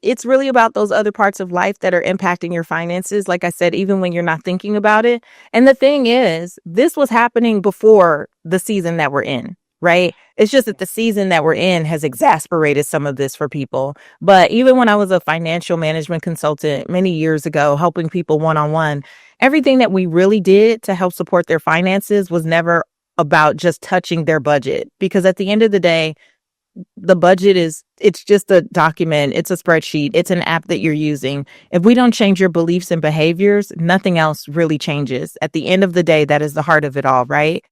it's really about those other parts of life that are impacting your finances. Like I said, even when you're not thinking about it. And the thing is, this was happening before the season that we're in, right? It's just that the season that we're in has exasperated some of this for people. But even when I was a financial management consultant many years ago, helping people one-on-one, everything that we really did to help support their finances was never about just touching their budget. Because at the end of the day, the budget it's just a document. It's a spreadsheet. It's an app that you're using. If we don't change your beliefs and behaviors, nothing else really changes. At the end of the day, that is the heart of it all, right?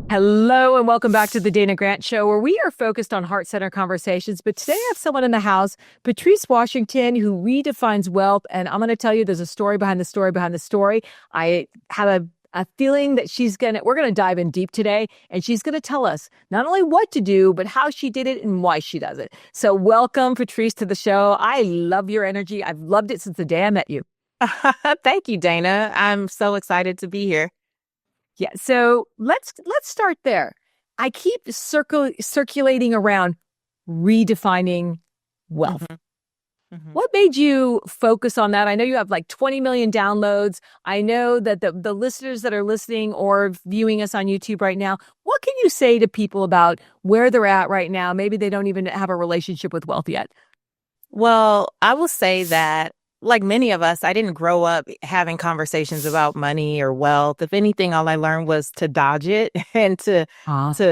Hello and welcome back to the Dana Grant Show, where we are focused on heart-centered conversations. But today I have someone in the house, Patrice Washington, who redefines wealth. And I'm going to tell you, there's a story behind the story behind the story. I have a feeling that we're going to dive in deep today, and she's going to tell us not only what to do, but how she did it and why she does it. So welcome, Patrice, to the show. I love your energy. I've loved it since the day I met you. Thank you, Dana. I'm so excited to be here. Yeah. So let's start there. I keep circulating around redefining wealth. Mm-hmm. Mm-hmm. What made you focus on that? I know you have like 20 million downloads. I know that the listeners that are listening or viewing us on YouTube right now, what can you say to people about where they're at right now? Maybe they don't even have a relationship with wealth yet. Well, I will say that, like many of us, I didn't grow up having conversations about money or wealth. If anything, all I learned was to dodge it and to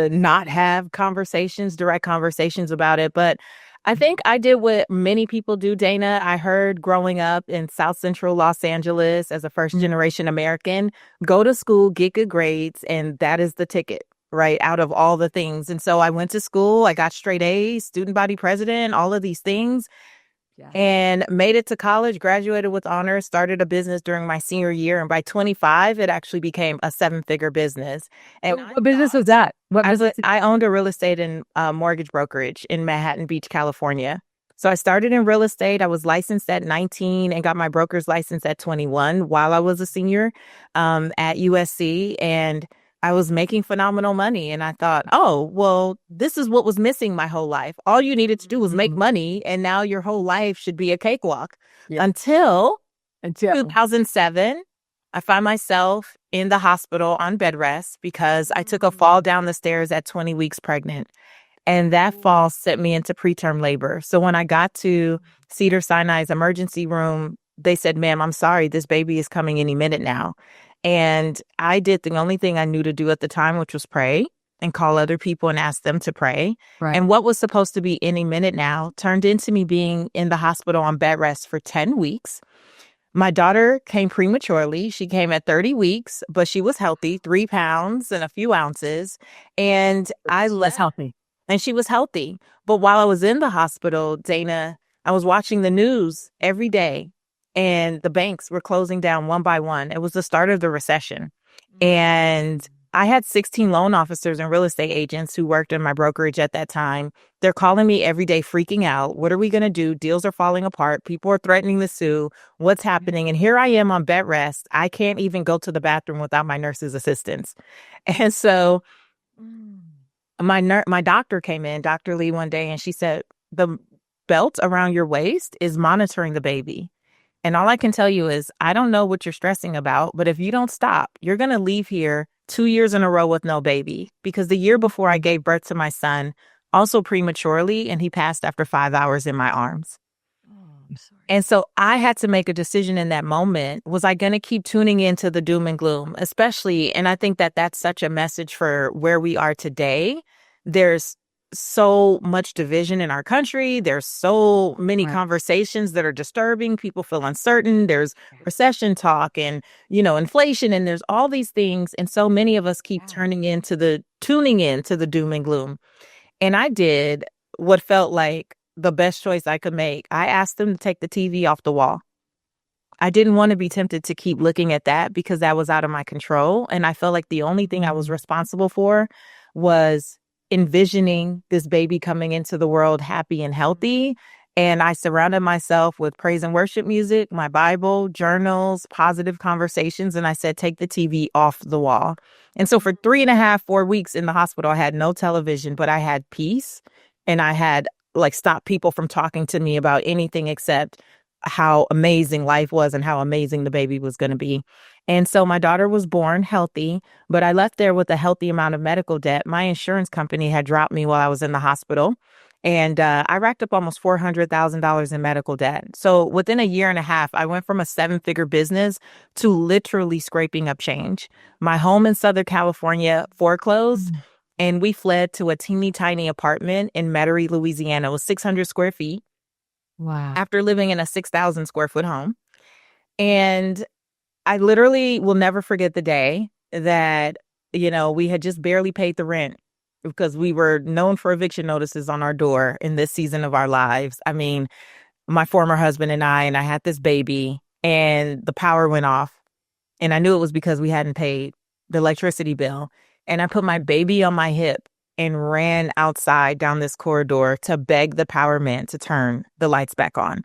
not have direct conversations about it. But I think I did what many people do, Dana. I heard growing up in South Central Los Angeles as a first generation American, go to school, get good grades, and that is the ticket, right, out of all the things. And so I went to school, I got straight A's, student body president, all of these things. Yeah. And made it to college, graduated with honors, started a business during my senior year. And by 25, it actually became a 7-figure business. And what business was that? I owned a real estate and mortgage brokerage in Manhattan Beach, California. So I started in real estate. I was licensed at 19 and got my broker's license at 21 while I was a senior at USC. And I was making phenomenal money. And I thought, oh, well, this is what was missing my whole life. All you needed to do was make money. And now your whole life should be a cakewalk. Yeah. Until 2007, I find myself in the hospital on bed rest because I took a fall down the stairs at 20 weeks pregnant. And that fall sent me into preterm labor. So when I got to Cedars-Sinai's emergency room, they said, ma'am, I'm sorry, this baby is coming any minute now. And I did the only thing I knew to do at the time, which was pray and call other people and ask them to pray. Right. And what was supposed to be any minute now turned into me being in the hospital on bed rest for 10 weeks. My daughter came prematurely. She came at 30 weeks, but she was healthy, 3 pounds and a few ounces. And I left healthy. And she was healthy. But while I was in the hospital, Dana, I was watching the news every day. And the banks were closing down one by one. It was the start of the recession. And I had 16 loan officers and real estate agents who worked in my brokerage at that time. They're calling me every day, freaking out. What are we going to do? Deals are falling apart. People are threatening to sue. What's happening? And here I am on bed rest. I can't even go to the bathroom without my nurse's assistance. And so my doctor came in, Dr. Lee, one day, and she said, the belt around your waist is monitoring the baby. And all I can tell you is, I don't know what you're stressing about, but if you don't stop, you're going to leave here 2 years in a row with no baby. Because the year before I gave birth to my son, also prematurely, and he passed after 5 hours in my arms. Oh, I'm sorry. And so I had to make a decision in that moment. Was I going to keep tuning into the doom and gloom, especially? And I think that that's such a message for where we are today. There's so much division in our country. There's so many conversations that are disturbing. People feel uncertain. There's recession talk and, inflation, and there's all these things. And so many of us keep tuning into the doom and gloom. And I did what felt like the best choice I could make. I asked them to take the TV off the wall. I didn't want to be tempted to keep looking at that because that was out of my control. And I felt like the only thing I was responsible for was envisioning this baby coming into the world happy and healthy And I surrounded myself with praise and worship music, my Bible, journals, positive conversations. And I said, take the TV off the wall. And so for 3.5, 4 weeks in the hospital, I had no television, but I had peace. And I had like stopped people from talking to me about anything except how amazing life was and how amazing the baby was going to be. And so my daughter was born healthy, but I left there with a healthy amount of medical debt. My insurance company had dropped me while I was in the hospital. And I racked up almost $400,000 in medical debt. So within a year and a half, I went from a 7-figure business to literally scraping up change. My home in Southern California foreclosed, and we fled to a teeny tiny apartment in Metairie, Louisiana. It was 600 square feet. Wow. After living in a 6,000 square foot home. And I literally will never forget the day that, we had just barely paid the rent because we were known for eviction notices on our door in this season of our lives. I mean, my former husband and I had this baby, and the power went off. And I knew it was because we hadn't paid the electricity bill. And I put my baby on my hip and ran outside down this corridor to beg the power man to turn the lights back on.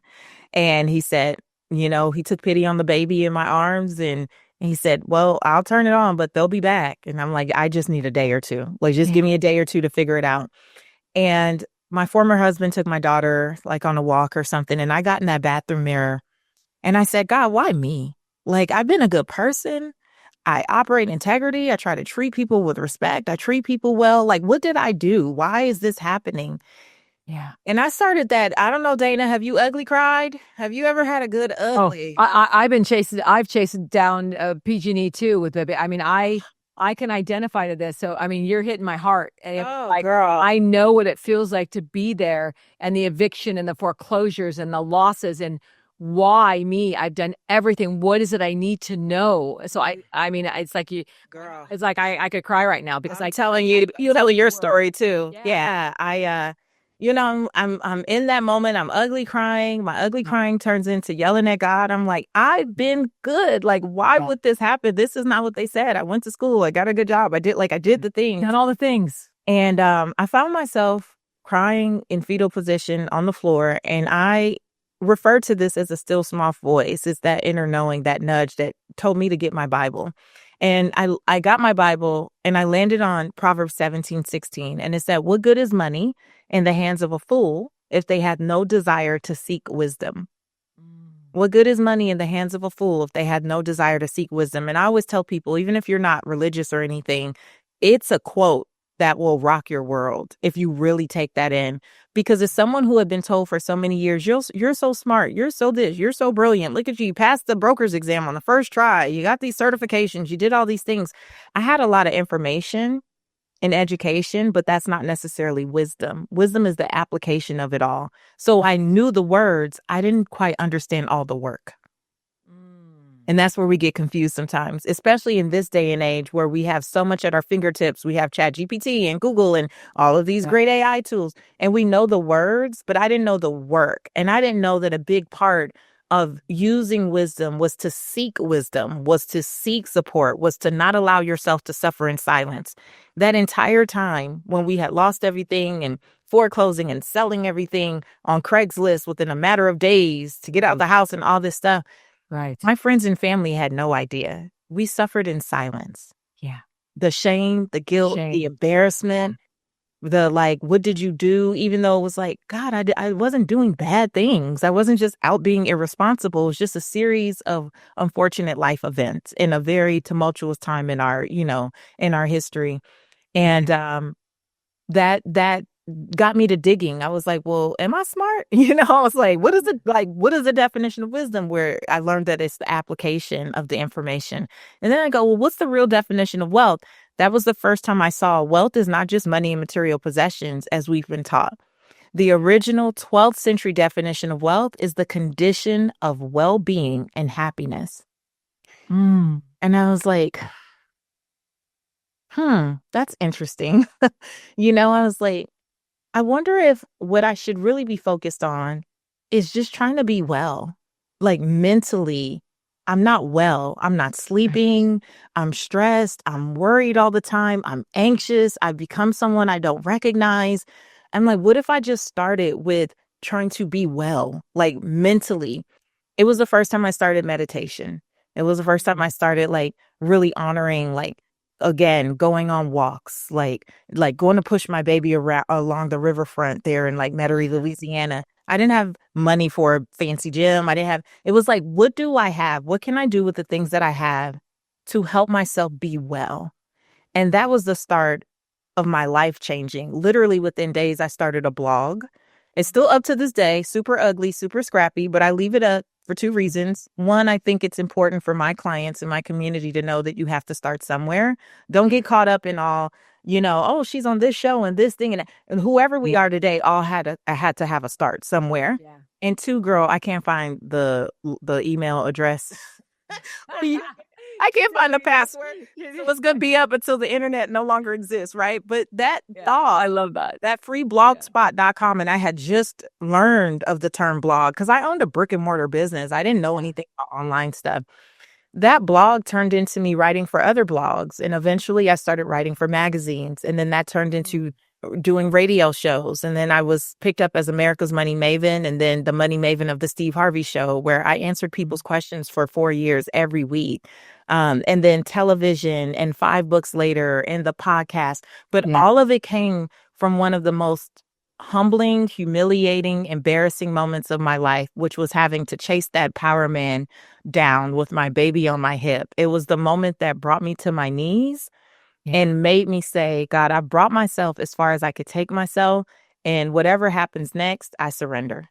And he said, he took pity on the baby in my arms, and he said, well, I'll turn it on, but they'll be back. And I'm like, I just need a day or two. Like, just give me a day or two to figure it out. And my former husband took my daughter like on a walk or something. And I got in that bathroom mirror and I said, God, why me? Like, I've been a good person. I operate integrity. I try to treat people with respect. I treat people well. Like, what did I do? Why is this happening? Yeah. And I started that. I don't know, Dana, have you ugly cried? Have you ever had a good ugly? I've chased down PG&E too with baby. I mean, I can identify to this. So, I mean, you're hitting my heart. And Girl. I know what it feels like to be there, and the eviction and the foreclosures and the losses, and why me? I've done everything. What is it I need to know? So I mean, it's like Girl. it's like I could cry right now because I'm telling you telling your story too. Yeah. I'm in that moment. I'm ugly crying. My ugly crying turns into yelling at God. I'm like, I've been good. Like, why would this happen? This is not what they said. I went to school. I got a good job. I did the things. Done all the things. And I found myself crying in fetal position on the floor. And I refer to this as a still small voice. It's that inner knowing, that nudge that told me to get my Bible. And I got my Bible and I landed on Proverbs 17:16. And it said, what good is money in the hands of a fool if they had no desire to seek wisdom? What good is money in the hands of a fool if they had no desire to seek wisdom? And I always tell people, even if you're not religious or anything, it's a quote that will rock your world if you really take that in. Because as someone who had been told for so many years, you're so smart, you're so this, you're so brilliant. Look at you, you passed the broker's exam on the first try. You got these certifications, you did all these things. I had a lot of information and education, but that's not necessarily wisdom. Wisdom is the application of it all. So I knew the words, I didn't quite understand all the work. And that's where we get confused sometimes, especially in this day and age where we have so much at our fingertips. We have ChatGPT and Google and all of these great AI tools, and we know the words, but I didn't know the work. And I didn't know that a big part of using wisdom was to seek wisdom, was to seek support, was to not allow yourself to suffer in silence. That entire time when we had lost everything and foreclosing and selling everything on Craigslist within a matter of days to get out of the house and all this stuff. Right. My friends and family had no idea. We suffered in silence. Yeah. The shame, the guilt, the embarrassment, the like, what did you do? Even though it was like, God, I wasn't doing bad things. I wasn't just out being irresponsible. It was just a series of unfortunate life events in a very tumultuous time in our, in our history. And that got me to digging. I was like, well, am I smart? I was like, what is the definition of wisdom? Where I learned that it's the application of the information. And then I go, well, what's the real definition of wealth? That was the first time I saw wealth is not just money and material possessions as we've been taught. The original 12th century definition of wealth is the condition of well-being and happiness. And I was like, that's interesting. I was like, I wonder if what I should really be focused on is just trying to be well. Like mentally, I'm not well. I'm not sleeping. I'm stressed. I'm worried all the time. I'm anxious. I've become someone I don't recognize. I'm like, what if I just started with trying to be well, like mentally. It was the first time I started meditation. It was the first time I started like really honoring, like, again, going on walks, like going to push my baby around along the riverfront there in like Metairie, Louisiana. I didn't have money for a fancy gym. I didn't have, it was like, what do I have? What can I do with the things that I have to help myself be well? And that was the start of my life changing. Literally within days, I started a blog. It's still up to this day, super ugly, super scrappy, but I leave it up for two reasons. One, I think it's important for my clients and my community to know that you have to start somewhere. Don't get caught up in all, oh, she's on this show and this thing. And whoever we are today all had to have a start somewhere. Yeah. And two, girl, I can't find the email address. I can't find the password. It was going to be up until the internet no longer exists, right? But that thought, I love that free blogspot.com, and I had just learned of the term blog because I owned a brick and mortar business. I didn't know anything about online stuff. That blog turned into me writing for other blogs. And eventually I started writing for magazines. And then that turned into doing radio shows. And then I was picked up as America's Money Maven and then the Money Maven of the Steve Harvey Show, where I answered people's questions for 4 years every week. And then television and 5 books later and the podcast. But all of it came from one of the most humbling, humiliating, embarrassing moments of my life, which was having to chase that power man down with my baby on my hip. It was the moment that brought me to my knees and made me say, God, I brought myself as far as I could take myself, and whatever happens next, I surrender.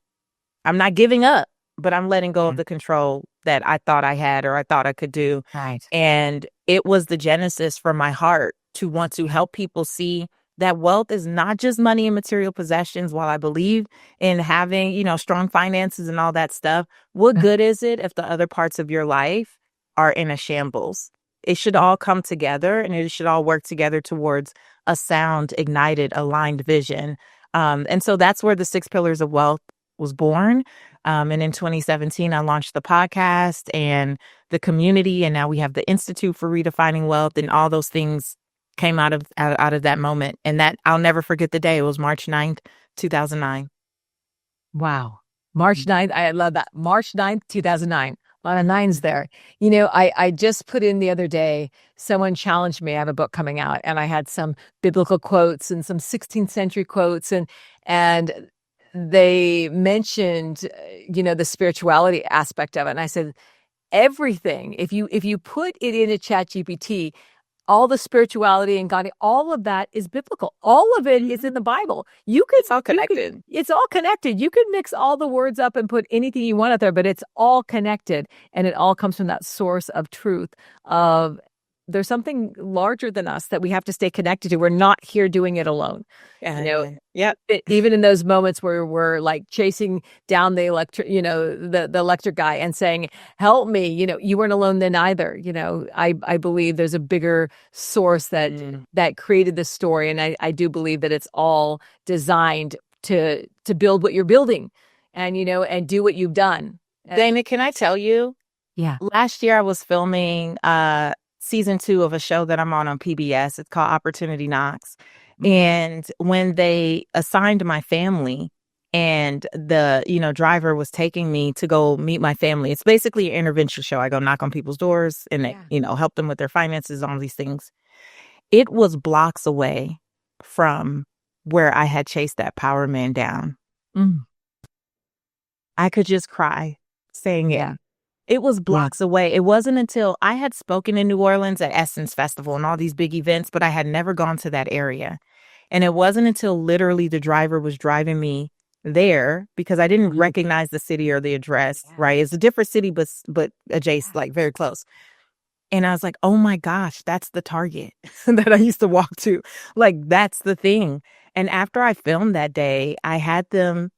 I'm not giving up, but I'm letting go of the control that I thought I had or I thought I could do. Right. And it was the genesis from my heart to want to help people see that wealth is not just money and material possessions. While I believe in having, strong finances and all that stuff, what good is it if the other parts of your life are in a shambles? It should all come together and it should all work together towards a sound, ignited, aligned vision. And so that's where the 6 Pillars of Wealth was born. And in 2017, I launched the podcast and the community. And now we have the Institute for Redefining Wealth, and all those things came out of that moment. And that I'll never forget the day. It was March 9th, 2009. Wow. March 9th. I love that. March 9th, 2009. A lot of nines there. I just put in the other day, someone challenged me. I have a book coming out and I had some biblical quotes and some 16th century quotes and they mentioned, the spirituality aspect of it. And I said, everything, if you put it into ChatGPT, all the spirituality and God, all of that is biblical. All of it is in the Bible. It's all connected. It's all connected. You can mix all the words up and put anything you want out there, but it's all connected. And it all comes from that source of truth of there's something larger than us that we have to stay connected to. We're not here doing it alone. Even in those moments where we're like chasing down the electric guy and saying, help me, you weren't alone then either. I believe there's a bigger source that created this story. And I do believe that it's all designed to build what you're building and, and do what you've done. Dana, can I tell you? Yeah. Last year I was filming season 2 of a show that I'm on PBS. It's called Opportunity Knocks. And when they assigned my family and the, driver was taking me to go meet my family, it's basically an intervention show. I go knock on people's doors and, help them with their finances, all these things. It was blocks away from where I had chased that power man down. I could just cry saying it. It was blocks away. It wasn't until I had spoken in New Orleans at Essence Festival and all these big events, but I had never gone to that area. And it wasn't until literally the driver was driving me there because I didn't recognize the city or the address, right? It's a different city, but adjacent, like very close. And I was like, oh my gosh, that's the Target that I used to walk to. Like, that's the thing. And after I filmed that day, I had them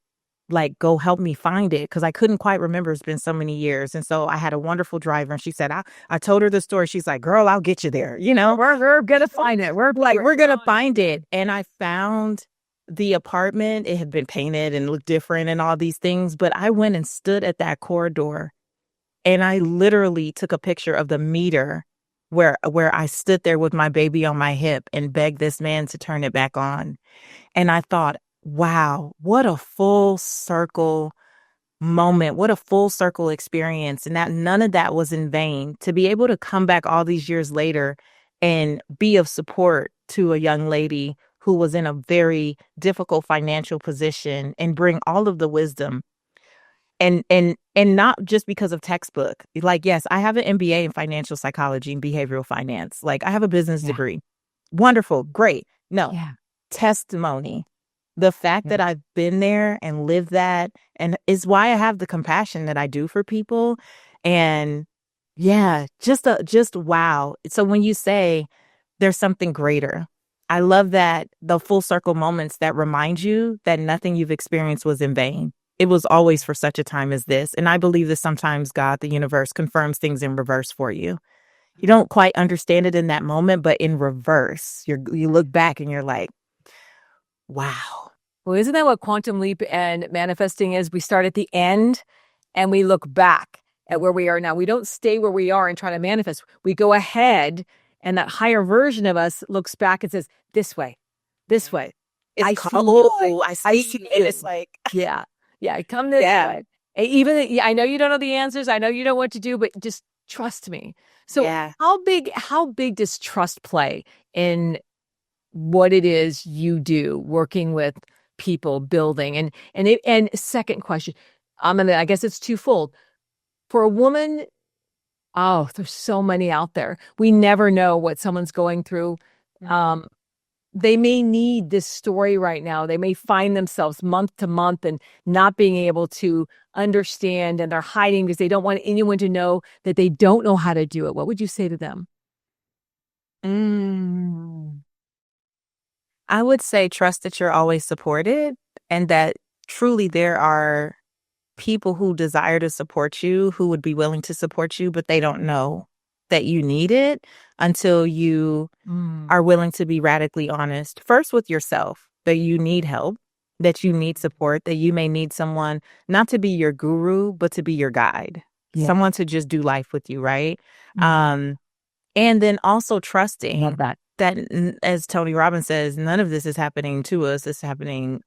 like go help me find it because I couldn't quite remember. It's been so many years. And so I had a wonderful driver and she said, I told her the story. She's like, girl, I'll get you there. We're going to find it. We're going to find it. And I found the apartment. It had been painted and looked different and all these things. But I went and stood at that corridor and I literally took a picture of the meter where I stood there with my baby on my hip and begged this man to turn it back on. And I thought, wow, what a full circle moment. What a full circle experience. And that none of that was in vain. To be able to come back all these years later and be of support to a young lady who was in a very difficult financial position and bring all of the wisdom and not just because of textbook. Like, yes, I have an MBA in financial psychology and behavioral finance. Like, I have a business Yeah. degree. Wonderful, great. No, Yeah. testimony. The fact Yeah. that I've been there and lived that and is why I have the compassion that I do for people. And yeah, just wow. So when you say there's something greater, I love that the full circle moments that remind you that nothing you've experienced was in vain. It was always for such a time as this. And I believe that sometimes God, the universe, confirms things in reverse for you. You don't quite understand it in that moment, but in reverse, you look back and you're like, wow. Well, isn't that what quantum leap and manifesting is? We start at the end and we look back at where we are now. We don't stay where we are and try to manifest. We go ahead, and that higher version of us looks back and says, this way, this way. It's I called, see you. oh, I I see see you. And you. it's like, Yeah. Yeah. Come this yeah, way. Yeah, I know you don't know the answers. I know you don't know what to do, but just trust me. So yeah. how big does trust play in what it is you do working with people building? And second question, I guess it's twofold. For a woman, oh, there's so many out there. We never know what someone's going through. Um, they may need this story right now. They may find themselves month to month and not being able to understand, and they're hiding because they don't want anyone to know that they don't know how to do it. What would you say to them? Mm. I would say trust that you're always supported and that truly there are people who desire to support you, who would be willing to support you, but they don't know that you need it until you Mm. are willing to be radically honest, first with yourself, that you need help, that you need support, that you may need someone not to be your guru, but to be your guide, Yeah. someone to just do life with you, right? Mm. And then also Love trusting that. that, as Tony Robbins says, none of this is happening to us. It's happening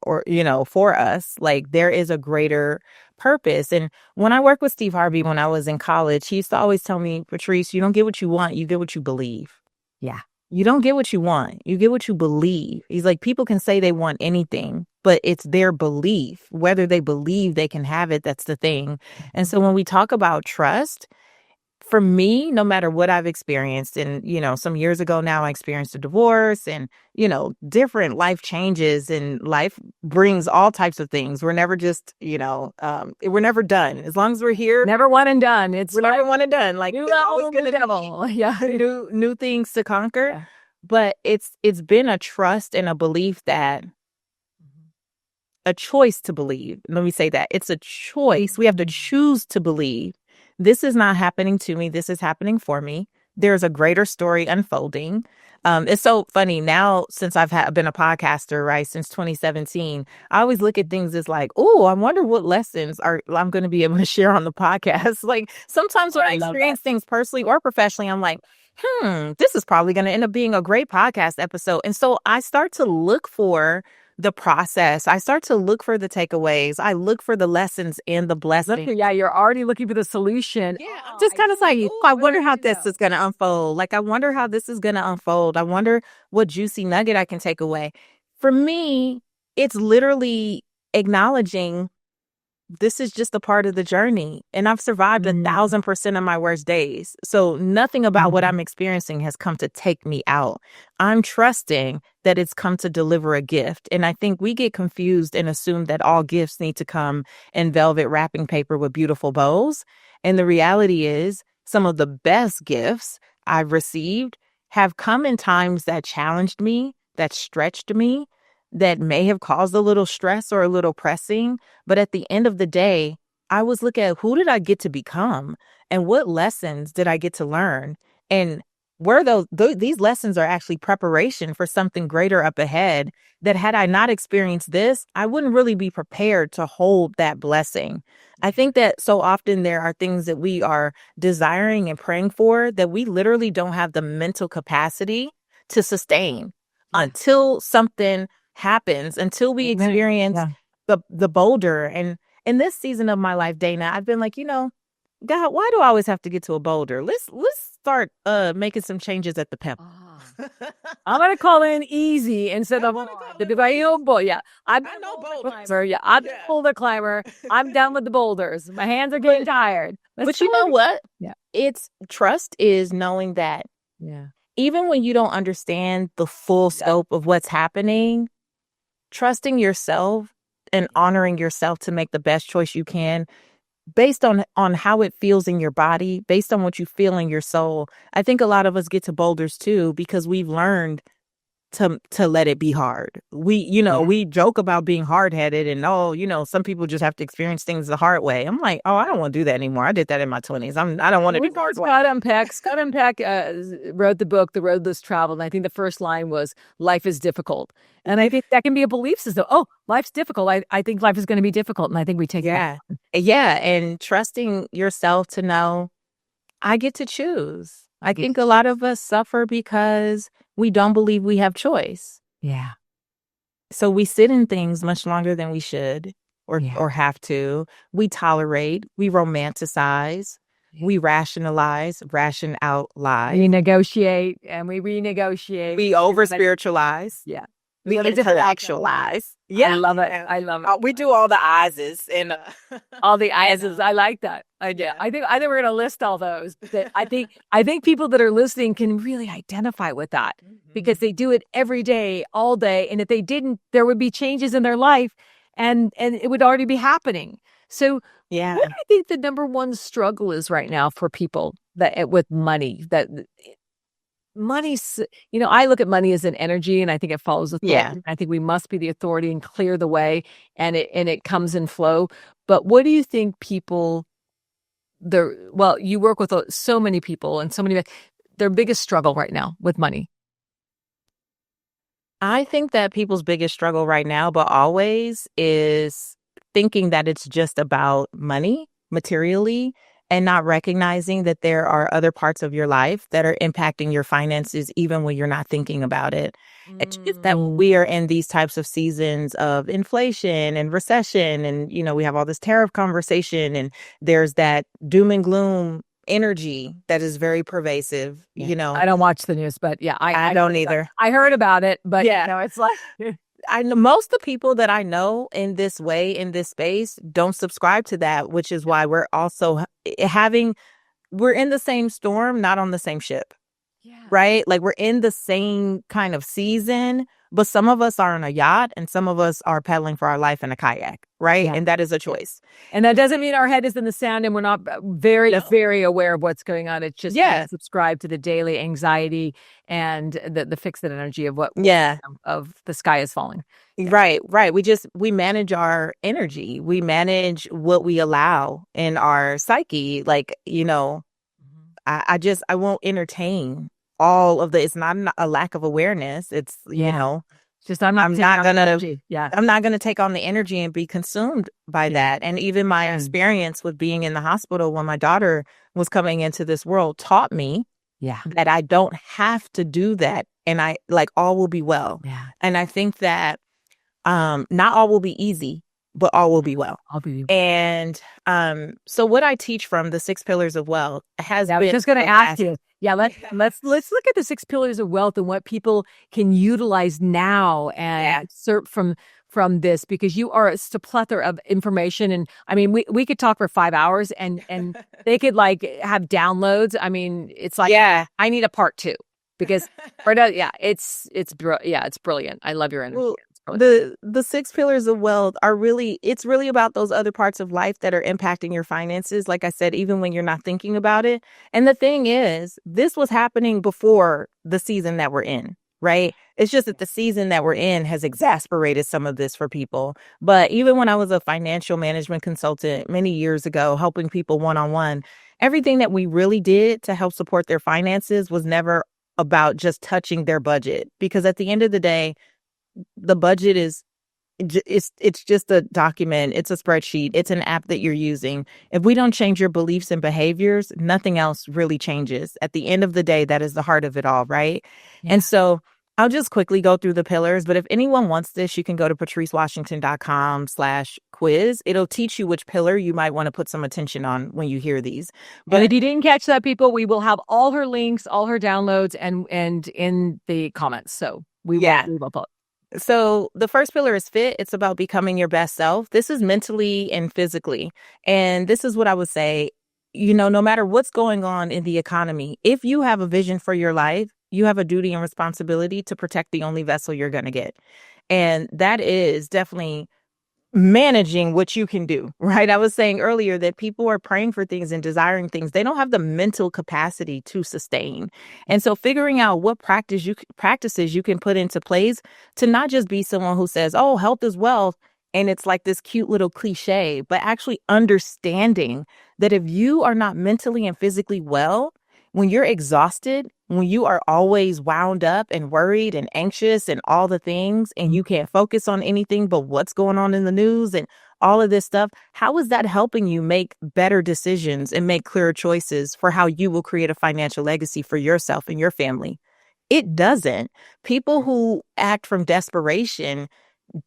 for us. Like there is a greater purpose. And when I worked with Steve Harvey when I was in college, he used to always tell me, Patrice, you don't get what you want. You get what you believe. Yeah. You don't get what you want. You get what you believe. He's like, people can say they want anything, but it's their belief. Whether they believe they can have it, that's the thing. And so when we talk about trust, for me, no matter what I've experienced, and, some years ago now, I experienced a divorce and, different life changes, and life brings all types of things. We're never just, we're never done. As long as we're here, Never one and done. It's we're never one and done. Like new there's always album, going new to devil. Yeah. be new things to conquer. Yeah. But it's been a trust and a belief that a choice to believe. Let me say that it's a choice. We have to choose to believe this is not happening to me. This is happening for me. There's a greater story unfolding. It's so funny now since I've been a podcaster, right, since 2017. I always look at things as like, oh, I wonder what lessons I'm going to be able to share on the podcast. Like sometimes when I love experience things personally or professionally, I'm like, this is probably going to end up being a great podcast episode. And so I start to look for the process. I start to look for the takeaways. I look for the lessons and the blessings. Yeah, you're already looking for the solution. Yeah, I'm just kind of like, oh, I wonder how this is going to unfold. Like, I wonder how this is going to unfold. I wonder what juicy nugget I can take away. For me, it's literally acknowledging this is just a part of the journey. And I've survived 1,000% of my worst days. So nothing about what I'm experiencing has come to take me out. I'm trusting that it's come to deliver a gift. And I think we get confused and assume that all gifts need to come in velvet wrapping paper with beautiful bows. And the reality is some of the best gifts I've received have come in times that challenged me, that stretched me, that may have caused a little stress or a little pressing. But at the end of the day, I was looking at who did I get to become and what lessons did I get to learn? And were these lessons are actually preparation for something greater up ahead that had I not experienced this, I wouldn't really be prepared to hold that blessing. I think that so often there are things that we are desiring and praying for that we literally don't have the mental capacity to sustain until something happens until we Amen. experience Yeah. the boulder. And in this season of my life, Dana, I've been like, God, why do I always have to get to a boulder? Let's start making some changes at the pebble. I'm gonna call in easy instead of the boy. Yeah, I'm I the know boulder boulders. climber. Yeah, I'm the Yeah. boulder climber. I'm done with the boulders. My hands are getting tired. But you know what? Yeah. It's trust is knowing that Yeah. even when you don't understand the full scope of what's happening, trusting yourself and honoring yourself to make the best choice you can based on how it feels in your body, based on what you feel in your soul. I think a lot of us get to boulders too because we've learned to let it be hard. We joke about being hard-headed and some people just have to experience things the hard way. I'm like, oh, I don't want to do that anymore. I did that in my 20s. I don't want to do hard way. Scott Unpack wrote the book, The Road Less Traveled. And I think the first line was, life is difficult. And I think that can be a belief system. Oh, life's difficult. I think life is going to be difficult. And I think we take Yeah. Yeah. And trusting yourself to know I get to choose. I think a lot of us suffer because we don't believe we have choice. Yeah. So we sit in things much longer than we should or have to. We tolerate, we romanticize, we rationalize, ration out lies. We negotiate and we renegotiate. We over spiritualize. Yeah. We intellectualize. Yeah. I love it. We do all the I's and all the I's. I like that. I think we're going to list all those. I think people that are listening can really identify with that because they do it every day, all day. And if they didn't, there would be changes in their life and it would already be happening. So what do you think the number one struggle is right now for people with money? Money's, I look at money as an energy and I think it follows authority. Yeah. I think we must be the authority and clear the way and it comes in flow. But what do you think people, you work with so many people and so many, their biggest struggle right now with money? I think that people's biggest struggle right now, but always, is thinking that it's just about money materially and not recognizing that there are other parts of your life that are impacting your finances even when you're not thinking about it. It's just that we are in these types of seasons of inflation and recession and, we have all this tariff conversation and there's that doom and gloom energy that is very pervasive. I don't watch the news, but I don't either. I heard about it, but it's like I know most of the people that I know in this way, in this space, don't subscribe to that, which is why we're also we're in the same storm, not on the same ship. Yeah. Right? Like we're in the same kind of season, but some of us are on a yacht and some of us are paddling for our life in a kayak. Right? Yeah. And that is a choice. And that doesn't mean our head is in the sand and we're not very, very aware of what's going on. It's just subscribe to the daily anxiety and the fixed energy of of the sky is falling. Right. We manage our energy. We manage what we allow in our psyche. Like, I won't entertain all of it's not a lack of awareness. It's, just I'm not gonna take on the energy and be consumed by that. And even my experience with being in the hospital when my daughter was coming into this world taught me that I don't have to do that. And all will be well. Yeah. And I think that not all will be easy, but all will be well. And so what I teach from the 6 pillars of wealth has been. I was just going to ask you. Yeah, let's look at the 6 pillars of wealth and what people can utilize now and excerpt from this, because you are a plethora of information. And I mean, we could talk for 5 hours and they could have downloads. I mean, it's like, I need a part 2 because it's brilliant. I love your energy. Well, the 6 pillars of wealth it's really about those other parts of life that are impacting your finances. Like I said, even when you're not thinking about it. And the thing is, this was happening before the season that we're in, right? It's just that the season that we're in has exacerbated some of this for people. But even when I was a financial management consultant many years ago, helping people one-on-one, everything that we really did to help support their finances was never about just touching their budget. Because at the end of the day, the budget it's just a document. It's a spreadsheet. It's an app that you're using. If we don't change your beliefs and behaviors, nothing else really changes. At the end of the day, that is the heart of it all, right? Yeah. And so I'll just quickly go through the pillars, but if anyone wants this, you can go to patricewashington.com/quiz. It'll teach you which pillar you might want to put some attention on when you hear these. But if you didn't catch that, people, we will have all her links, all her downloads, and in the comments. So we will put. So the first pillar is fit. It's about becoming your best self. This is mentally and physically. And this is what I would say, no matter what's going on in the economy, if you have a vision for your life, you have a duty and responsibility to protect the only vessel you're going to get. And that is definitely managing what you can do, right? I was saying earlier that people are praying for things and desiring things. They don't have the mental capacity to sustain. And so figuring out what practices you can put into place to not just be someone who says, oh, health is wealth. And it's like this cute little cliche, but actually understanding that if you are not mentally and physically well, when you're exhausted, when you are always wound up and worried and anxious and all the things, and you can't focus on anything but what's going on in the news and all of this stuff, how is that helping you make better decisions and make clearer choices for how you will create a financial legacy for yourself and your family? It doesn't. People who act from desperation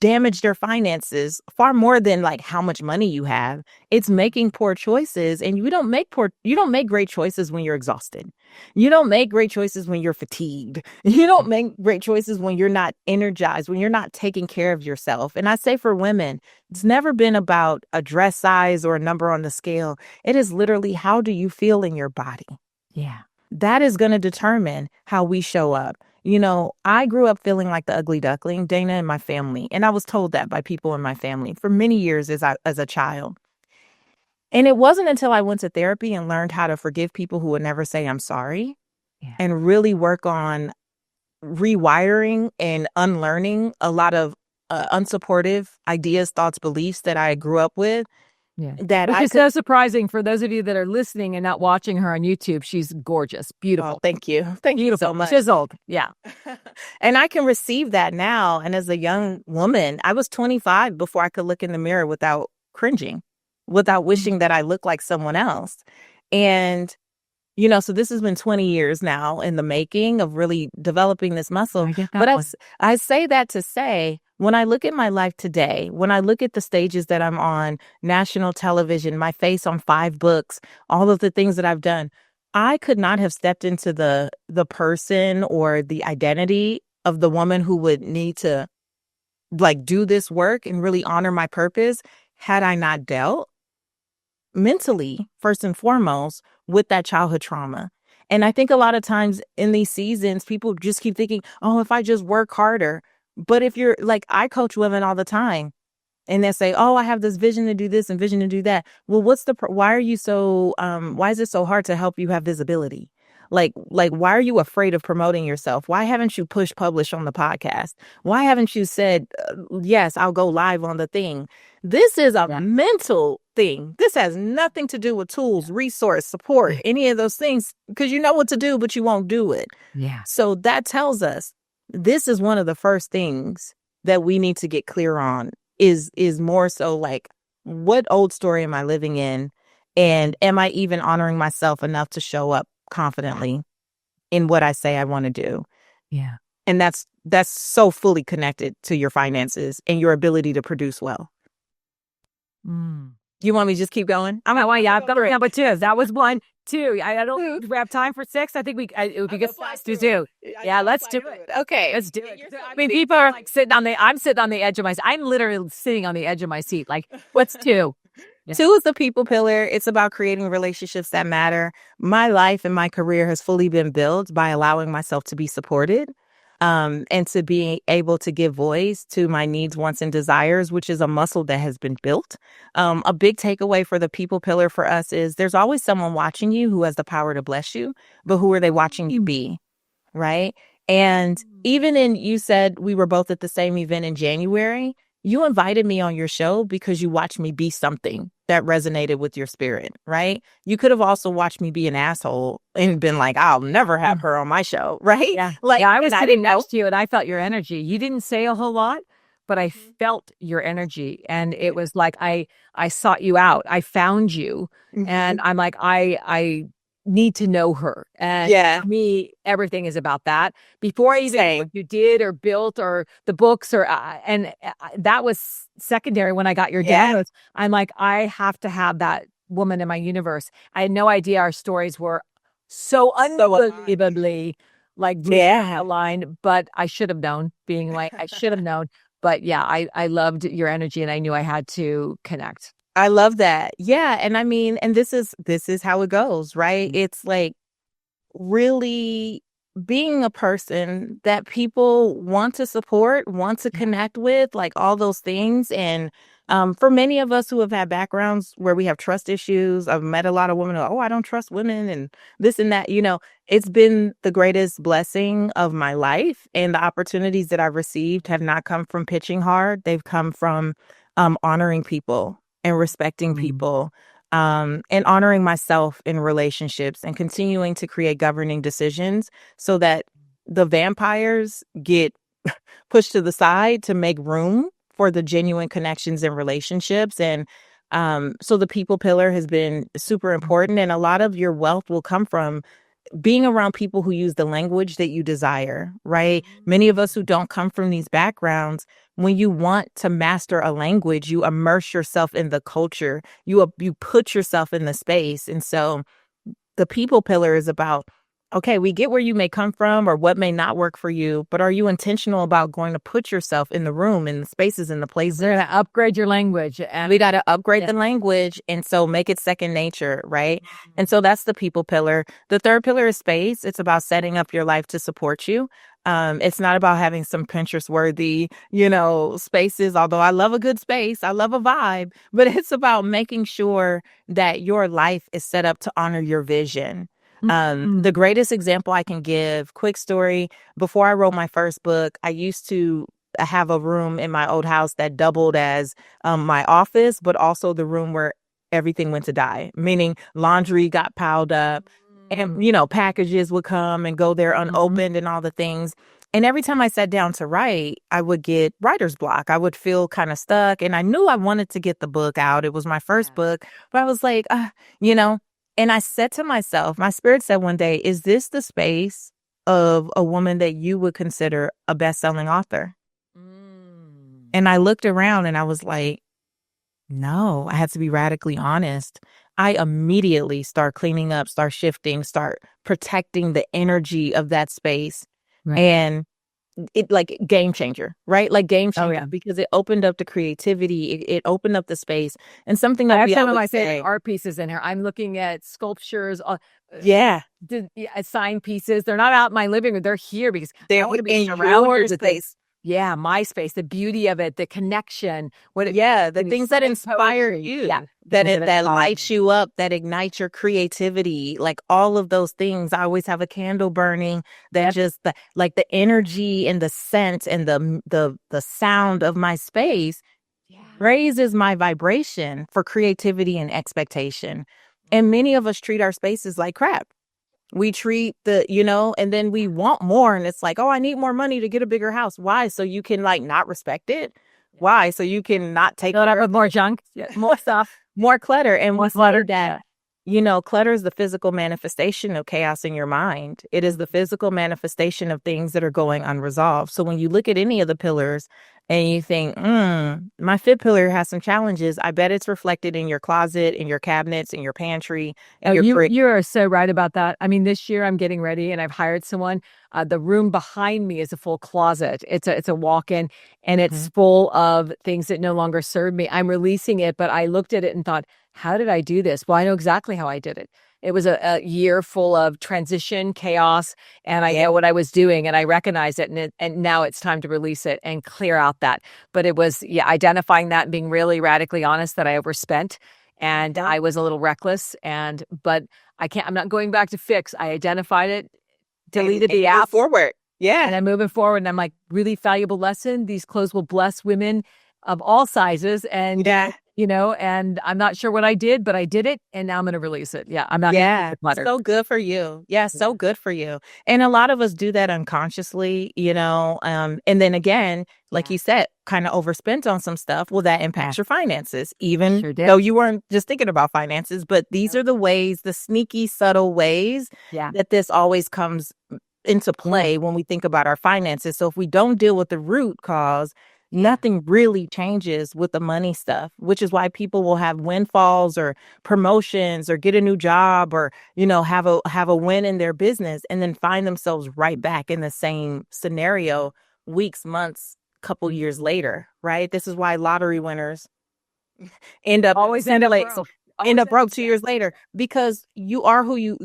damage their finances far more than like how much money you have. It's making poor choices, and you don't make great choices when you're exhausted. You don't make great choices when you're fatigued. You don't make great choices when you're not energized, when you're not taking care of yourself. And I say for women, it's never been about a dress size or a number on the scale. It is literally, how do you feel in your body? Yeah. That is going to determine how we show up. I grew up feeling like the ugly duckling, Dana, and my family. And I was told that by people in my family for many years as a child. And it wasn't until I went to therapy and learned how to forgive people who would never say I'm sorry, and really work on rewiring and unlearning a lot of unsupportive ideas, thoughts, beliefs that I grew up with. Yeah. Which is so surprising for those of you that are listening and not watching her on YouTube. She's gorgeous, beautiful. Oh, thank you. Thank you so much. Chiseled. Yeah. And I can receive that now. And as a young woman, I was 25 before I could look in the mirror without cringing, without wishing that I looked like someone else. And so this has been 20 years now in the making of really developing this muscle. But I say that to say, when I look at my life today, when I look at the stages that I'm on, national television, my face on 5 books, all of the things that I've done, I could not have stepped into the person or the identity of the woman who would need to do this work and really honor my purpose had I not dealt mentally, first and foremost, with that childhood trauma. And I think a lot of times in these seasons, people just keep thinking, oh, if I just work harder. But if you're I coach women all the time and they say, oh, I have this vision to do this and vision to do that. Well, why are you so, why is it so hard to help you have visibility? Why are you afraid of promoting yourself? Why haven't you publish on the podcast? Why haven't you said, yes, I'll go live on the thing? This is a mental thing. This has nothing to do with tools, resource, support, any of those things, because you know what to do, but you won't do it. Yeah. So that tells us this is one of the first things that we need to get clear on is more so what old story am I living in? And am I even honoring myself enough to show up confidently in what I say I want to do? Yeah. And that's so fully connected to your finances and your ability to produce well. You want me to just keep going? I've got number 2. That was 1, 2. I don't have time for 6. I think it would be good to do. Yeah, let's do it. Okay, let's do it. I mean, people are I'm sitting on the edge of my seat. I'm literally sitting on the edge of my seat. What's 2? Yeah. 2 is the people pillar. It's about creating relationships that matter. My life and my career has fully been built by allowing myself to be supported. And to be able to give voice to my needs, wants, and desires, which is a muscle that has been built. A big takeaway for the people pillar for us is there's always someone watching you who has the power to bless you, but who are they watching you be, right? And even you said we were both at the same event in January. You invited me on your show because you watched me be something that resonated with your spirit, right? You could have also watched me be an asshole and been like, I'll never have her on my show, right? Yeah. I was sitting next to you and I felt your energy. You didn't say a whole lot, but I felt your energy. And it was like I sought you out. I found you. And I'm like, I need to know her. And Yeah. for me, everything is about that. Before I even Same. what you did or built or the books or that was secondary when I got your Yeah. downloads. I'm like, I have to have that woman in my universe. I had no idea our stories were so So aligned. unbelievably like Yeah. aligned, but I should have known, being like, I should have known. But yeah, I loved your energy and I knew I had to connect. I love that. Yeah. And I mean, and this is how it goes, right? It's like really being a person that people want to support, want to connect with, like all those things. And for many of us who have had backgrounds where we have trust issues, I've met a lot of women who, oh, I don't trust women and this and that, it's been the greatest blessing of my life. And the opportunities that I've received have not come from pitching hard. They've come from honoring people and respecting people, and honoring myself in relationships and continuing to create governing decisions so that the vampires get pushed to the side to make room for the genuine connections and relationships. And so the people pillar has been super important. And a lot of your wealth will come from being around people who use the language that you desire, right? Many of us who don't come from these backgrounds, when you want to master a language, you immerse yourself in the culture, you put yourself in the space. And so the people pillar is about, okay, we get where you may come from or what may not work for you, but are you intentional about going to put yourself in the room, in the spaces, in the places? They're going to upgrade your language. And we got to upgrade the language. And so make it second nature, right? And so that's the people pillar. The third pillar is space. It's about setting up your life to support you. It's not about having some Pinterest worthy, spaces, although I love a good space. I love a vibe, but it's about making sure that your life is set up to honor your vision. The greatest example I can give, quick story, before I wrote my first book, I used to have a room in my old house that doubled as my office, but also the room where everything went to die, meaning laundry got piled up and, packages would come and go there unopened and all the things. And every time I sat down to write, I would get writer's block. I would feel kind of stuck. And I knew I wanted to get the book out. It was my first book, but I was like, and I said to myself, my spirit said one day, is this the space of a woman that you would consider a best-selling author? And I looked around and I was like, no, I had to be radically honest. I immediately start cleaning up, start shifting, start protecting the energy of that space. Right. And it like game changer, right? Like game changer, Oh, yeah. because it opened up the creativity. It opened up the space. And something I that have we some of my always favorite say, art pieces in here. I'm looking at sculptures, yeah, sign pieces. They're not out in my living room. They're here because they're I want to be in surrounded your with space. this. Yeah, my space, the beauty of it, the connection. The things that inspire you, that lights you up, that ignites your creativity, like all of those things. I always have a candle burning that just the energy and the scent and the sound of my space raises my vibration for creativity and expectation. And many of us treat our spaces like crap. We treat and then we want more. And it's like, oh, I need more money to get a bigger house. Why? So you can not respect it. Why? So you can not take Fill it up with more junk, more stuff, more clutter. And more clutter. That, clutter is the physical manifestation of chaos in your mind. It is the physical manifestation of things that are going unresolved. So when you look at any of the pillars and you think, my fifth pillar has some challenges, I bet it's reflected in your closet, in your cabinets, in your pantry. You are so right about that. I mean, this year I'm getting ready and I've hired someone. The room behind me is a full closet. It's a walk-in and it's full of things that no longer serve me. I'm releasing it, but I looked at it and thought, how did I do this? Well, I know exactly how I did it. It was a year full of transition, chaos, and I know what I was doing and I recognized it. And now it's time to release it and clear out that. But it was, identifying that and being really radically honest that I overspent and I was a little reckless. But I'm not going back to fix. I identified it, deleted the app. Forward. Yeah. And I'm moving forward and I'm like, really valuable lesson. These clothes will bless women of all sizes. And and I'm not sure what I did, but I did it, and now I'm going to release it. Yeah, I'm not going Yeah, to clutter. so good for you. Yeah, so good for you. And a lot of us do that unconsciously, and then again, like you said, kind of overspent on some stuff. Well, that impacts your finances, even Sure did. though you weren't just thinking about finances. But these are the ways, the sneaky, subtle ways Yeah. that this always comes into play when we think about our finances. So if we don't deal with the root cause, nothing really changes with the money stuff, which is why people will have windfalls or promotions or get a new job or, have a win in their business and then find themselves right back in the same scenario weeks, months, couple years later, right? This is why lottery winners end up Always end up like broke. end up broke 2 years later because you are who you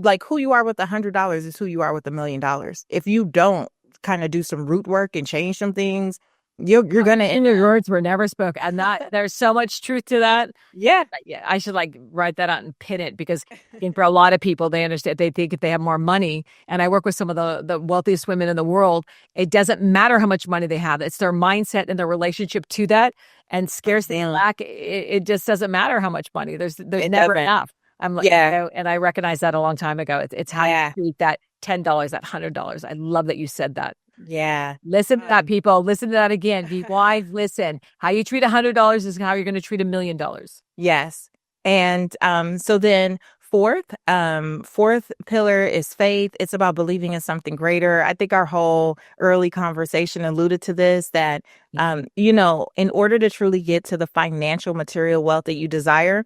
are with $100 is who you are with $1,000,000. If you don't kind of do some root work and change some things, you're gonna And your words were never spoke. And there's so much truth to that. Yeah. Yeah, I should write that out and pin it because I think for a lot of people, they understand, they think if they have more money, and I work with some of the wealthiest women in the world, it doesn't matter how much money they have. It's their mindset and their relationship to that, and scarcity and lack. It just doesn't matter how much money. There's never enough. I'm like, and I recognized that a long time ago. It's how you treat that $10, that $100. I love that you said that. Yeah. Listen to that, people. Listen to that again. Be wise. Listen. How you treat $100 is how you're going to treat $1,000,000. Yes. And so then fourth pillar is faith. It's about believing in something greater. I think our whole early conversation alluded to this, that in order to truly get to the financial material wealth that you desire,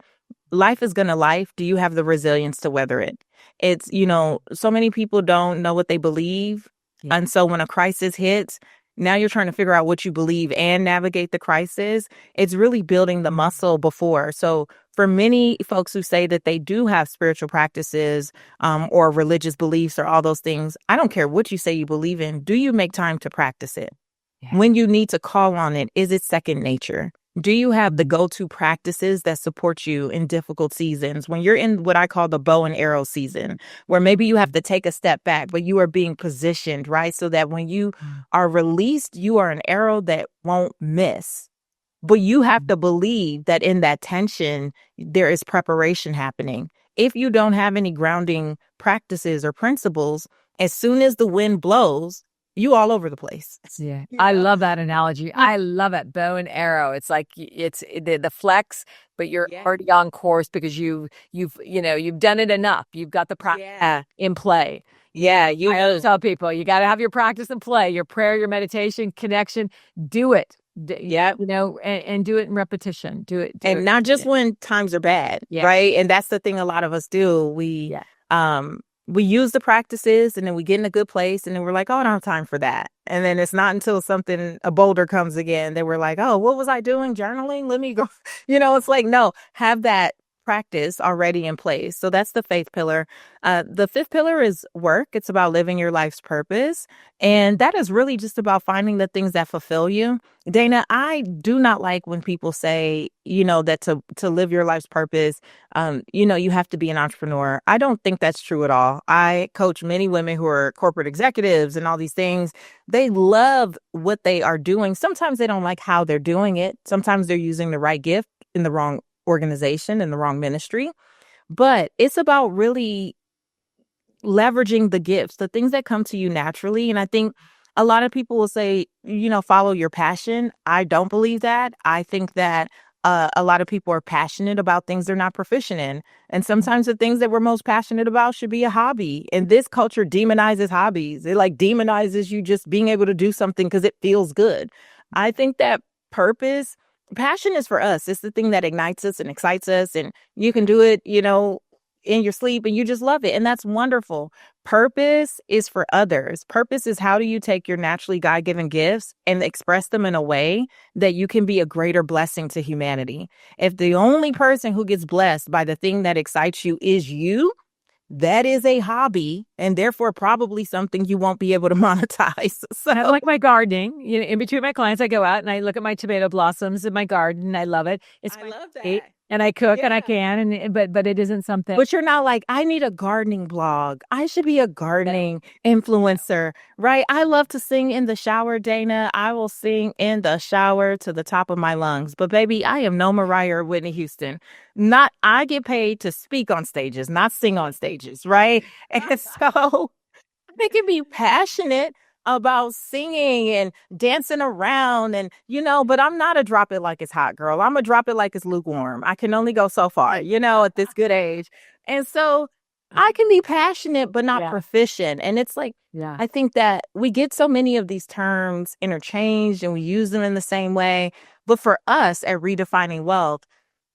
life is going to life. Do you have the resilience to weather it? It's, so many people don't know what they believe. And so when a crisis hits, now you're trying to figure out what you believe and navigate the crisis. It's really building the muscle before. So for many folks who say that they do have spiritual practices or religious beliefs or all those things, I don't care what you say you believe in. Do you make time to practice it? Yeah. When you need to call on it, is it second nature? Do you have the go-to practices that support you in difficult seasons? When you're in what I call the bow and arrow season, where maybe you have to take a step back, but you are being positioned, right? So that when you are released, you are an arrow that won't miss. But you have to believe that in that tension, there is preparation happening. If you don't have any grounding practices or principles, as soon as the wind blows, you all over the place. Yeah. I love that analogy. I love it. Bow and arrow. It's like it's the flex, but you're already on course because you've done it enough. You've got the practice in play. Yeah. I always tell people, you got to have your practice and play, your prayer, your meditation, connection. Do it. And do it in repetition. Do it. And not just when times are bad, right? And that's the thing a lot of us do. We use the practices and then we get in a good place and then we're like, oh, I don't have time for that. And then it's not until a boulder comes again that we're like, oh, what was I doing? Journaling? Let me go. It's like, no, have that practice already in place. So that's the faith pillar. The fifth pillar is work. It's about living your life's purpose. And that is really just about finding the things that fulfill you. Dana, I do not like when people say, that to live your life's purpose, you have to be an entrepreneur. I don't think that's true at all. I coach many women who are corporate executives and all these things. They love what they are doing. Sometimes they don't like how they're doing it. Sometimes they're using the right gift in the wrong organization and the wrong ministry. But it's about really leveraging the gifts, the things that come to you naturally. And I think a lot of people will say, follow your passion. I don't believe that. I think that a lot of people are passionate about things they're not proficient in. And sometimes the things that we're most passionate about should be a hobby. And this culture demonizes hobbies. It demonizes you just being able to do something because it feels good. I think that passion is for us. It's the thing that ignites us and excites us. And you can do it, in your sleep and you just love it. And that's wonderful. Purpose is for others. Purpose is how do you take your naturally God-given gifts and express them in a way that you can be a greater blessing to humanity. If the only person who gets blessed by the thing that excites you is you, that is a hobby and therefore probably something you won't be able to monetize. So I like my gardening. In between my clients, I go out and I look at my tomato blossoms in my garden. I love it. I love that. And I cook and I can, but it isn't something. But you're not like, I need a gardening blog. I should be a gardening influencer, right? I love to sing in the shower, Dana. I will sing in the shower to the top of my lungs. But baby, I am no Mariah or Whitney Houston. Not, I get paid to speak on stages, not sing on stages, right? And so they can be passionate about singing and dancing around and, but I'm not a drop it like it's hot girl. I'm a drop it like it's lukewarm. I can only go so far, at this good age. And so I can be passionate, but not proficient. And it's like, I think that we get so many of these terms interchanged and we use them in the same way. But for us at Redefining Wealth,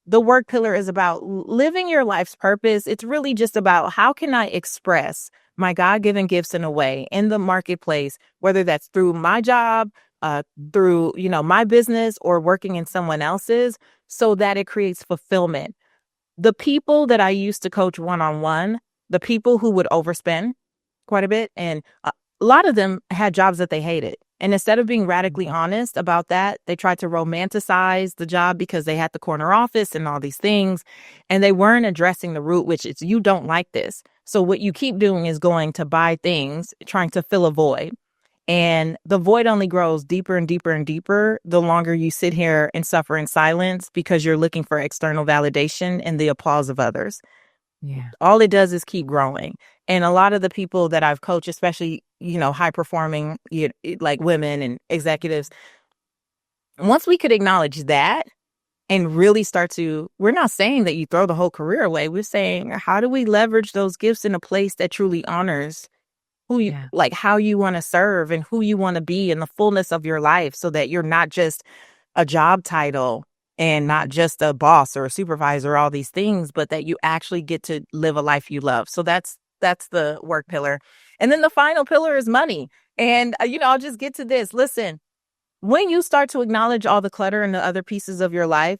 the work pillar is about living your life's purpose. It's really just about how can I express my God-given gifts in a way in the marketplace, whether that's through my job, through, my business or working in someone else's, so that it creates fulfillment. The people that I used to coach one-on-one, the people who would overspend quite a bit, and a lot of them had jobs that they hated. And instead of being radically honest about that, they tried to romanticize the job because they had the corner office and all these things. And they weren't addressing the root, which is you don't like this. So what you keep doing is going to buy things, trying to fill a void. And the void only grows deeper and deeper and deeper the longer you sit here and suffer in silence because you're looking for external validation and the applause of others. Yeah. All it does is keep growing. And a lot of the people that I've coached, especially, high performing, like women and executives, once we could acknowledge that and really start to, we're not saying that you throw the whole career away. We're saying, how do we leverage those gifts in a place that truly honors who you, like how you want to serve and who you want to be in the fullness of your life so that you're not just a job title and not just a boss or a supervisor, all these things, but that you actually get to live a life you love. So that's the work pillar. And then the final pillar is money. And, I'll just get to this. Listen, when you start to acknowledge all the clutter and the other pieces of your life,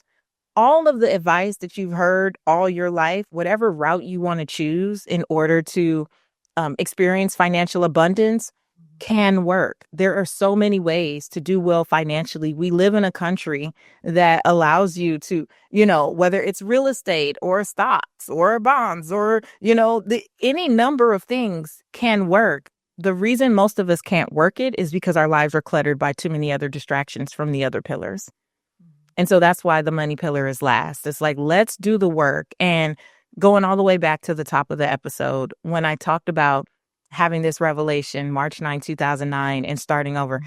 all of the advice that you've heard all your life, whatever route you want to choose in order to experience financial abundance can work. There are so many ways to do well financially. We live in a country that allows you to, whether it's real estate or stocks or bonds or, any number of things can work. The reason most of us can't work it is because our lives are cluttered by too many other distractions from the other pillars. And so that's why the money pillar is last. It's like, let's do the work. And going all the way back to the top of the episode, when I talked about having this revelation, March 9, 2009, and starting over,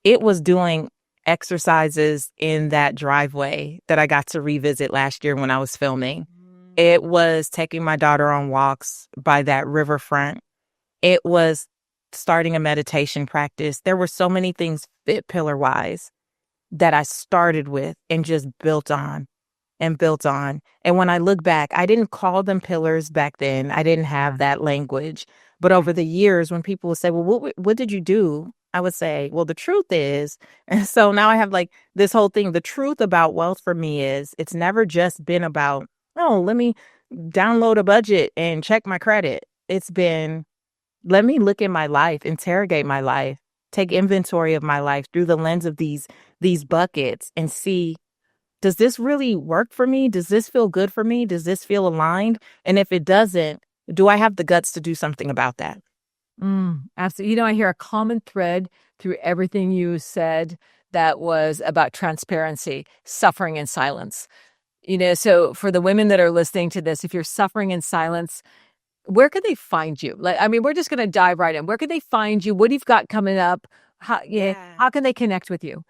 it was doing exercises in that driveway that I got to revisit last year when I was filming. It was taking my daughter on walks by that riverfront. It was starting a meditation practice. There were so many things fit pillar wise that I started with and just built on and built on. And when I look back, I didn't call them pillars back then. I didn't have that language. But over the years, when people would say, well, what did you do? I would say, well, the truth is, and so now I have like this whole thing. The truth about wealth for me is it's never just been about, oh, let me download a budget and check my credit. It's been, let me look at my life, interrogate my life, take inventory of my life through the lens of these buckets and see, does this really work for me? Does this feel good for me? Does this feel aligned? And if it doesn't, do I have the guts to do something about that? Absolutely. I hear a common thread through everything you said that was about transparency, suffering in silence. So for the women that are listening to this, if you're suffering in silence, where can they find you? We're just going to dive right in. Where can they find you? What do you've got coming up? How can they connect with you?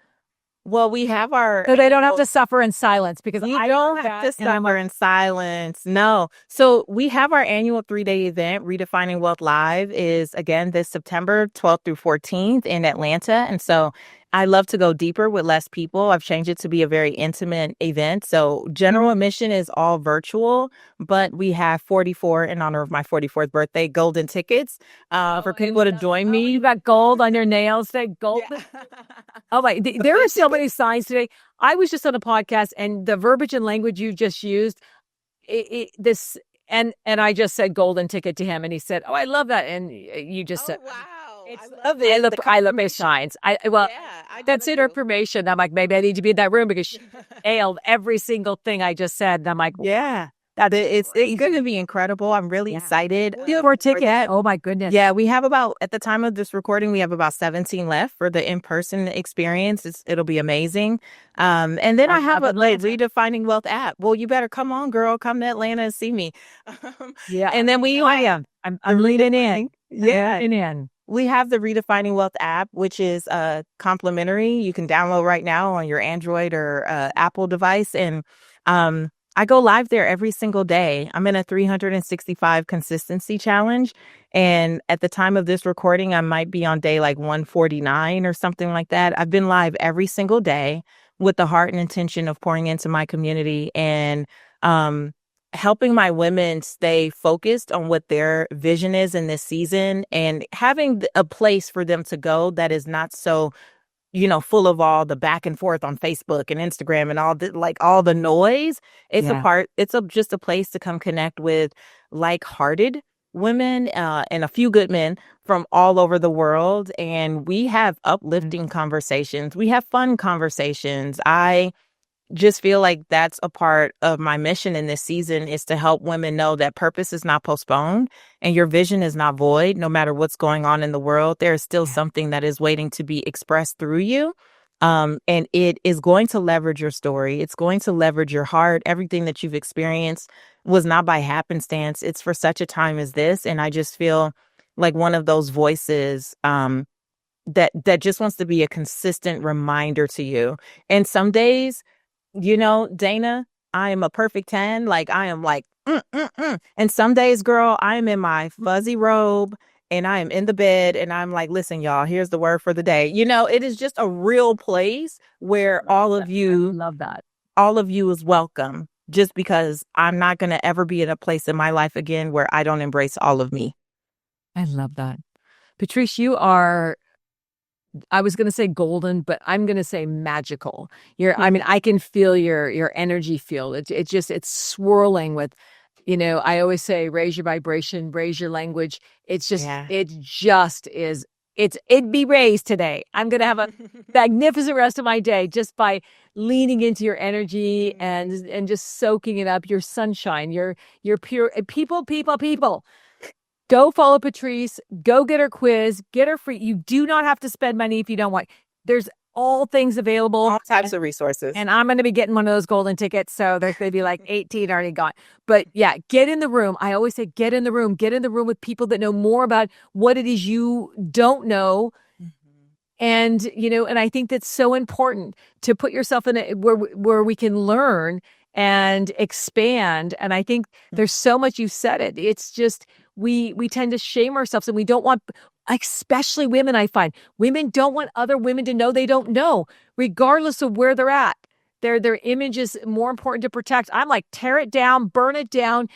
Well, we have our... So they don't have to suffer in silence because I don't have to suffer in silence. No. So we have our annual 3-day event, Redefining Wealth Live, is again this September 12th through 14th in Atlanta. And so I love to go deeper with less people. I've changed it to be a very intimate event. So general admission is all virtual, but we have 44 in honor of my 44th birthday golden tickets for people to join me. You got gold on your nails today. Gold. Yeah. Oh my! There are so many signs today. I was just on a podcast, and the verbiage and language you just used, and I just said golden ticket to him, and he said, "Oh, I love that." And you just said, "Wow." I It's love it. The I love Miss confirmation. Shines. Well, Yeah, I do that's it in her too. information. I'm like, maybe I need to be in that room because she nailed every single thing I just said. And I'm like, Yeah. that's It's going to crazy. be incredible. I'm really Yeah. excited You have more for this. ticket. Oh my goodness. Yeah, we have about, at the time of this recording, we have about 17 left for the in-person experience. It'll be amazing. And then I I have love a like, Atlanta. Redefining Wealth app. Well, you better come on, girl. Come to Atlanta and see me. Yeah, And then we I have am. the I'm leaning in. Redefining. I'm Yeah. leaning in. We have the Redefining Wealth app, which is complimentary. You can download right now on your Android or Apple device. And I go live there every single day. I'm in a 365 consistency challenge. And at the time of this recording, I might be on day like 149 or something like that. I've been live every single day with the heart and intention of pouring into my community and um, helping my women stay focused on what their vision is in this season and having a place for them to go that is not so, full of all the back and forth on Facebook and Instagram and all the noise. Yeah. Just a place to come connect with like-hearted women and a few good men from all over the world. And we have uplifting conversations. We have fun conversations. I just feel like that's a part of my mission in this season is to help women know that purpose is not postponed and your vision is not void. No matter what's going on in the world, there is still something that is waiting to be expressed through you. And it is going to leverage your story. It's going to leverage your heart. Everything that you've experienced was not by happenstance. It's for such a time as this. And I just feel like one of those voices, that just wants to be a consistent reminder to you. And some days, Dana, I am a perfect 10. Like, I am like, And some days, girl, I am in my fuzzy robe and I am in the bed and I'm like, listen, y'all, here's the word for the day. It is just a real place where Love that. all of you is welcome just because I'm not going to ever be in a place in my life again where I don't embrace all of me. I love that. Patrice, you are, I was going to say golden, but I'm going to say magical. I can feel your energy field. It's swirling with, I always say, raise your vibration, raise your language. Yeah. It just is, it'd be raised today. I'm going to have a magnificent rest of my day just by leaning into your energy and just soaking it up, your sunshine, your pure people. Go follow Patrice. Go get her quiz. Get her free. You do not have to spend money if you don't want. There's all things available. All types of resources. And I'm going to be getting one of those golden tickets. So there's going to be like 18 already gone. But yeah, get in the room. I always say, get in the room. Get in the room with people that know more about what it is you don't know. And, and I think that's so important to put yourself in where we can learn and expand. And I think there's so much, you said it. It's just, we tend to shame ourselves and we don't want, especially women, I find women don't want other women to know they don't know, regardless of where they're at. Their image is more important to protect. I'm like, tear it down, burn it down,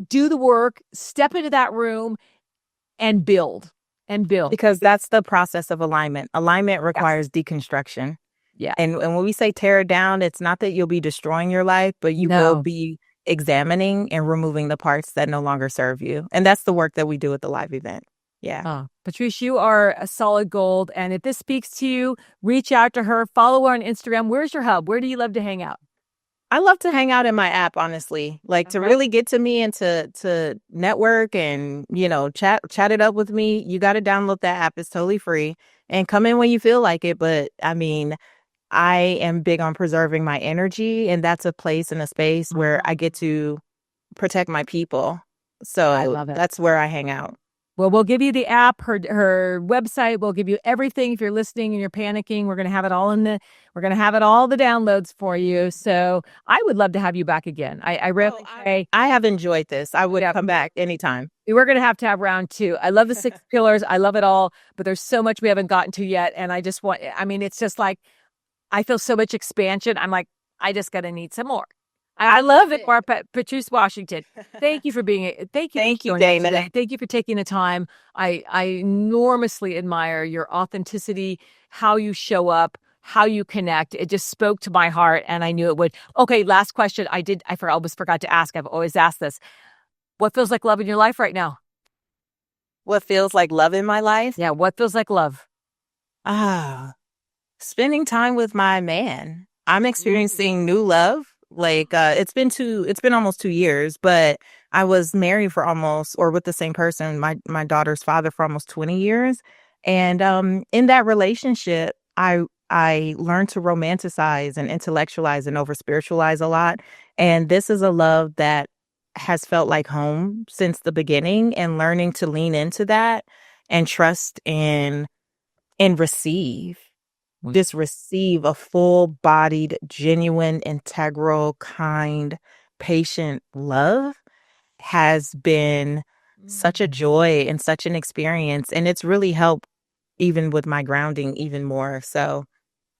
do the work, step into that room and build. Because that's the process of alignment. Alignment requires deconstruction. Yeah. And when we say tear it down, it's not that you'll be destroying your life, but you will be examining and removing the parts that no longer serve you. And that's the work that we do at the live event. Yeah. Patrice, you are a solid gold. And if this speaks to you, reach out to her, follow her on Instagram. Where's your hub? Where do you love to hang out? I love to hang out in my app, honestly, like to really get to me and to network and, chat it up with me. You got to download that app. It's totally free and come in when you feel like it. But I mean, I am big on preserving my energy, and that's a place and a space where I get to protect my people. So I love it. That's where I hang out. Well, we'll give you the app, her website. We'll give you everything. If you're listening and you're panicking, we're going to have it all we're going to have it all the downloads for you. So I would love to have you back again. I have enjoyed this. I would come back anytime. We're going to have round 2. I love the 6 pillars. I love it all, but there's so much we haven't gotten to yet. And it's just like, I feel so much expansion. I'm like, I just got to need some more. I love it, Patrice Washington. Thank you for being. Thank you, Dana. Thank you for taking the time. I enormously admire your authenticity, how you show up, how you connect. It just spoke to my heart, and I knew it would. Okay, last question. I almost forgot to ask. I've always asked this. What feels like love in your life right now? What feels like love in my life? Yeah, what feels like love? Ah, spending time with my man. I'm Mm. experiencing new love. Like it's been almost 2 years, but I was married for almost or with the same person, my daughter's father for almost 20 years. And in that relationship, I learned to romanticize and intellectualize and over spiritualize a lot. And this is a love that has felt like home since the beginning, and learning to lean into that and trust and receive. Just receive a full-bodied, genuine, integral, kind, patient love has been such a joy and such an experience, and it's really helped even with my grounding even more. So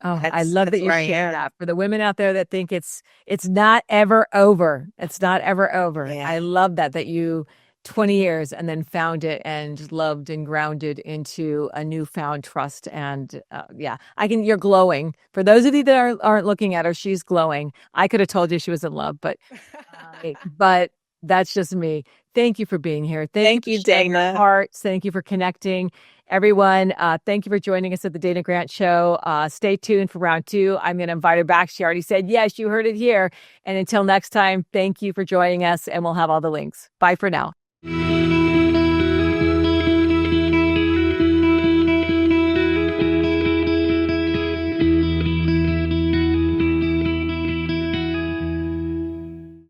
Oh, I that's love that that's you where I share am. that. For the women out there that think it's not ever over. It's not ever over. Yeah. I love that you 20 years and then found it and loved and grounded into a newfound trust. And yeah, you're glowing. For those of you that aren't looking at her, she's glowing. I could have told you she was in love, but that's just me. Thank you for being here. Thank you Thank for you, sharing your Dana. hearts. Thank you for connecting. Everyone, thank you for joining us at the Dana Grant Show. Stay tuned for round two. I'm going to invite her back. She already said, yes, you heard it here. And until next time, thank you for joining us, and we'll have all the links. Bye for now.